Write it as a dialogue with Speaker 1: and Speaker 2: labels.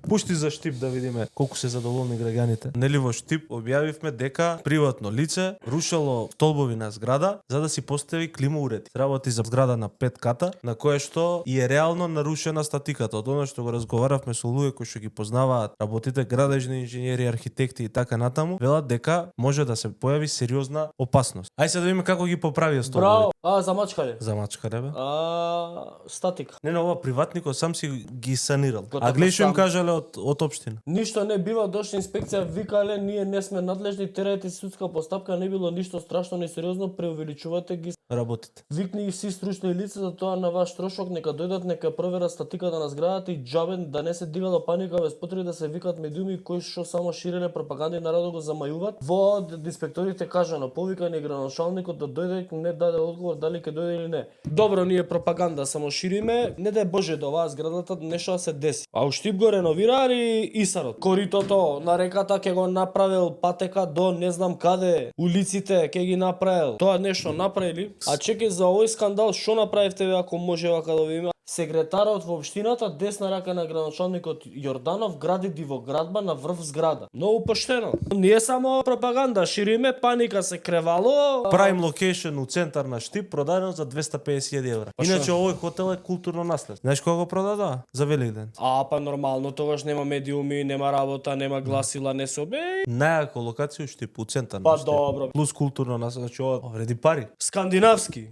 Speaker 1: Пушти за Штип да видиме колку се задоволни граѓаните. Нели во Штип објавивме дека приватно лице рушело столбови на зграда за да си постави клима уреди. Работи за зграда на 5 ката, на кое што и е реално нарушена статиката. Од она што го разговаравме со луѓе кои што ги познаваат работите, градежни инженери, архитекти и така натаму, велат дека може да се појави сериозна опасност. Ај се да видиме како ги поправија столбови.
Speaker 2: Браво, за мачкање.
Speaker 1: За мачкање, бе.
Speaker 2: Статика.
Speaker 1: Не, ова приватникот сам си ги санирал.
Speaker 2: Го
Speaker 1: А гледај што им
Speaker 2: сам.
Speaker 1: кажале од општина.
Speaker 2: Ништо не бива, дошла инспекција, викале, ние не сме надлежни, терајте судска постапка, не било ништо страшно, не сериозно, преувеличувате ги
Speaker 1: Работите.
Speaker 2: Викни и си стручни лица за тоа на ваш трошок, нека дојдат, нека проверат статиката на зградата и џабен да не се дигала паника без потреба да се викат медиуми кои што само ширеле пропаганди народот го замајуваат. Во инспекторите кажано, повикани градоначалникот да дојде, не даде одговор дали ќе дојде или не. Добро, ние пропаганда само шириме, не дај Боже до оваа зградата нешто да се деси. А у Штип го реновирали Исарот. Коритото на реката ќе го направил, патека до не знам каде, улиците ќе ги направил. Тоа нешто направили. А чекај за овој скандал, што направивте ве ако може вака да ви има? Секретарот во општината, десна рака на градоначалникот Јорданов, гради дивоградба на врв зграда. Многу поштено. Ние само пропаганда шириме, паника се кревало.
Speaker 1: Prime location у центар на Штип продадено за 250.000 евра. Иначе овој хотел е културно наследство. Знаеш кога го продадоа? За Великден.
Speaker 2: Па нормално, тогаш нема медиуми, нема работа, нема гласила, не се обе.
Speaker 1: Најака локација у Штип, у центар на
Speaker 2: Па
Speaker 1: Штип.
Speaker 2: добро.
Speaker 1: Плюс културно наследство, значи ова вреди пари.
Speaker 2: Скандинавски.